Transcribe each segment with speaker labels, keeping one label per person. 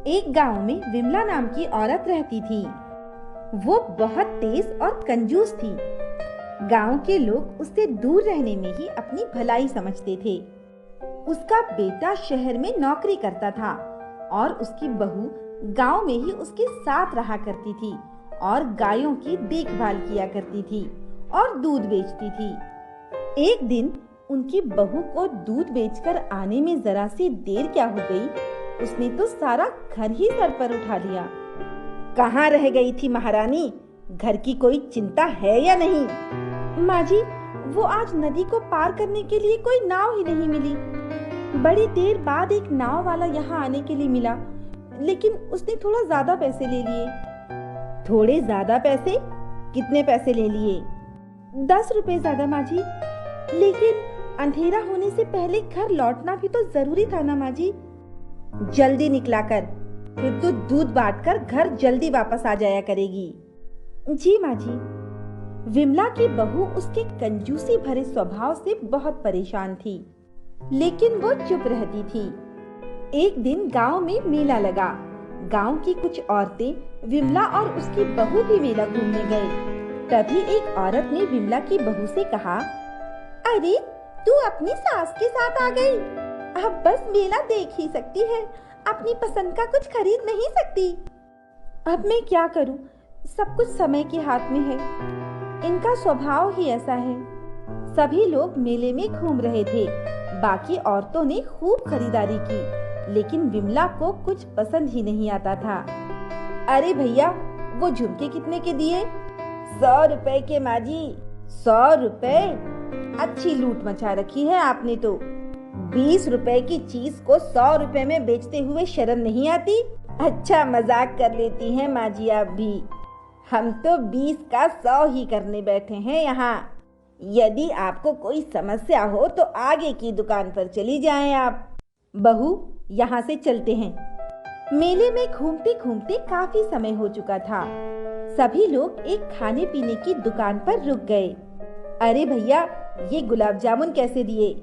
Speaker 1: एक गांव में विमला नाम की औरत रहती थी। वो बहुत तेज और कंजूस थी। गांव के लोग उससे दूर रहने में ही अपनी भलाई समझते थे। उसका बेटा शहर में नौकरी करता था और उसकी बहू गांव में ही उसके साथ रहा करती थी और गायों की देखभाल किया करती थी और दूध बेचती थी। एक दिन उनकी बहू को दूध बेचकर आने में जरा सी देर क्या हो गई, उसने तो सारा घर ही सर पर उठा लिया। कहाँ रह गई थी महारानी? घर की कोई चिंता है या नहीं? माँ जी, वो आज नदी को पार करने के लिए कोई नाव ही नहीं मिली। बड़ी देर बाद एक नाव वाला यहाँ आने के लिए मिला, लेकिन उसने थोड़ा ज्यादा पैसे ले लिए। थोड़े ज्यादा पैसे? कितने पैसे ले लिए? 10 रुपए ज्यादा माँ जी। लेकिन अंधेरा होने से पहले घर लौटना भी तो जरूरी था ना माँ जी। जल्दी निकला कर, फिर तो दूध बांटकर घर जल्दी वापस आ जाया करेगी। जी माँ जी। विमला की बहू उसके कंजूसी भरे स्वभाव से बहुत परेशान थी, लेकिन वो चुप रहती थी। एक दिन गांव में मेला लगा। गांव की कुछ औरतें विमला और उसकी बहू भी मेला घूमने गए। तभी एक औरत ने विमला की बहू से कहा, अरे तू अपनी सास के साथ आ गई। अब बस मेला देख ही सकती है, अपनी पसंद का कुछ खरीद नहीं सकती। अब मैं क्या करूं? सब कुछ समय के हाथ में है। इनका स्वभाव ही ऐसा है। सभी लोग मेले में घूम रहे थे। बाकी औरतों ने खूब खरीदारी की, लेकिन विमला को कुछ पसंद ही नहीं आता था। अरे भैया, वो झुमके कितने के दिए? 100 रुपए के माँ जी। 100 रुपए? अच्छी लूट मचा रखी है आपने तो। 20 रुपए की चीज को 100 रुपए में बेचते हुए शर्म नहीं आती? अच्छा मजाक कर लेती हैं माँ जी आप भी। हम तो 20 का 100 ही करने बैठे हैं यहाँ। यदि आपको कोई समस्या हो तो आगे की दुकान पर चली जाएं आप। बहू, यहाँ से चलते हैं। मेले में घूमते घूमते काफी समय हो चुका था। सभी लोग एक खाने पीने की दुकान पर रुक गए। अरे भैया, ये गुलाब जामुन कैसे दिए?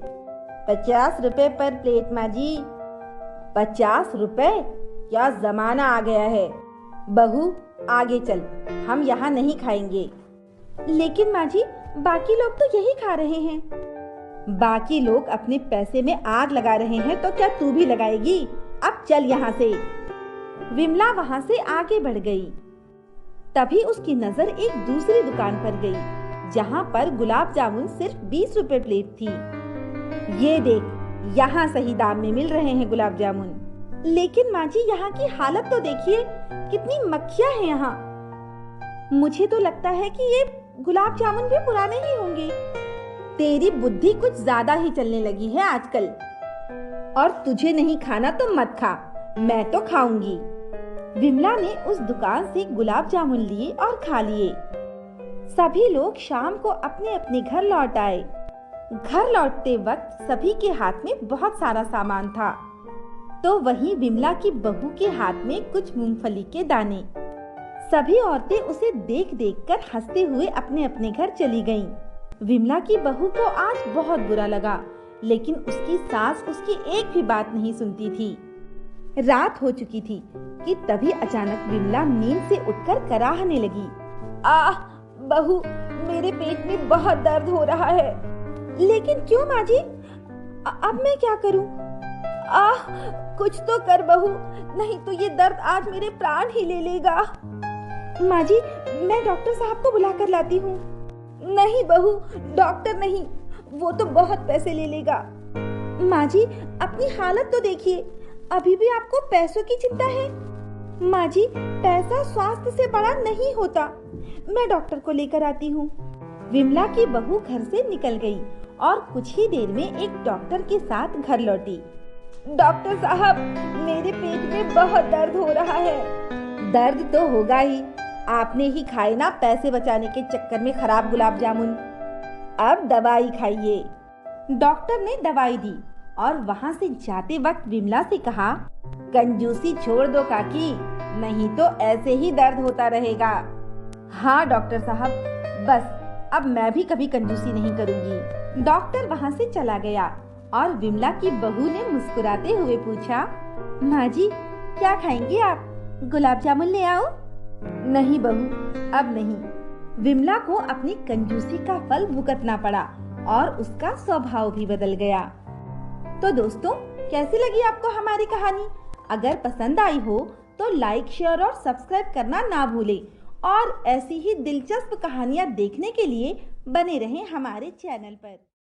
Speaker 1: 50 रुपए पर प्लेट माँ जी। 50 रुपए? क्या जमाना आ गया है। बहू, आगे चल, हम यहाँ नहीं खाएंगे। लेकिन माँ जी, बाकी लोग तो यही खा रहे हैं। बाकी लोग अपने पैसे में आग लगा रहे हैं तो क्या तू भी लगाएगी? अब चल यहाँ से। विमला वहाँ से आगे बढ़ गई। तभी उसकी नजर एक दूसरी दुकान पर गई, जहाँ पर गुलाब जामुन सिर्फ 20 रुपए प्लेट थी। ये देख, यहाँ सही दाम में मिल रहे हैं गुलाब जामुन। लेकिन माँ जी, यहाँ की हालत तो देखिए, कितनी मक्खियाँ हैं यहाँ। मुझे तो लगता है कि ये गुलाब जामुन भी पुराने ही होंगे। तेरी बुद्धि कुछ ज्यादा ही चलने लगी है आजकल। और तुझे नहीं खाना तो मत खा, मैं तो खाऊंगी। विमला ने उस दुकान से गुलाब जामुन लिए और खा लिए। सभी लोग शाम को अपने अपने घर लौट आए। घर लौटते वक्त सभी के हाथ में बहुत सारा सामान था, तो वहीं विमला की बहू के हाथ में कुछ मूंगफली के दाने। सभी औरतें उसे देख देख कर हंसते हुए अपने अपने घर चली गईं। विमला की बहू को आज बहुत बुरा लगा, लेकिन उसकी सास उसकी एक भी बात नहीं सुनती थी। रात हो चुकी थी कि तभी अचानक विमला नींद से उठकर कराहने लगी। आह बहू, मेरे पेट में बहुत दर्द हो रहा है। लेकिन क्यों माँ जी? अब मैं क्या करूं? आह, कुछ तो कर बहू, नहीं तो ये दर्द आज मेरे प्राण ही ले लेगा। माँ जी, मैं डॉक्टर साहब को बुला कर लाती हूँ। नहीं बहू, डॉक्टर नहीं, वो तो बहुत पैसे ले लेगा। माँ जी, अपनी हालत तो देखिए, अभी भी आपको पैसों की चिंता है। माँ जी, पैसा स्वास्थ्य से बड़ा नहीं होता। मैं डॉक्टर को लेकर आती हूँ। विमला की बहू घर से निकल गई और कुछ ही देर में एक डॉक्टर के साथ घर लौटी। डॉक्टर साहब, मेरे पेट में बहुत दर्द हो रहा है। दर्द तो होगा ही, आपने ही खाए ना पैसे बचाने के चक्कर में खराब गुलाब जामुन। अब दवाई खाइए। डॉक्टर ने दवाई दी और वहाँ से जाते वक्त विमला से कहा, कंजूसी छोड़ दो काकी, नहीं तो ऐसे ही दर्द होता रहेगा। हाँ डॉक्टर साहब, बस अब मैं भी कभी कंजूसी नहीं करूँगी। डॉक्टर वहाँ से चला गया और विमला की बहू ने मुस्कुराते हुए पूछा, माँ जी, क्या खाएंगी आप? गुलाब जामुन ले आओ? नहीं बहू, अब नहीं। विमला को अपनी कंजूसी का फल भुगतना पड़ा और उसका स्वभाव भी बदल गया। तो दोस्तों, कैसी लगी आपको हमारी कहानी? अगर पसंद आई हो तो लाइक, शेयर और सब्सक्राइब करना ना भूलें और ऐसी ही दिलचस्प कहानियाँ देखने के लिए बने रहें हमारे चैनल पर।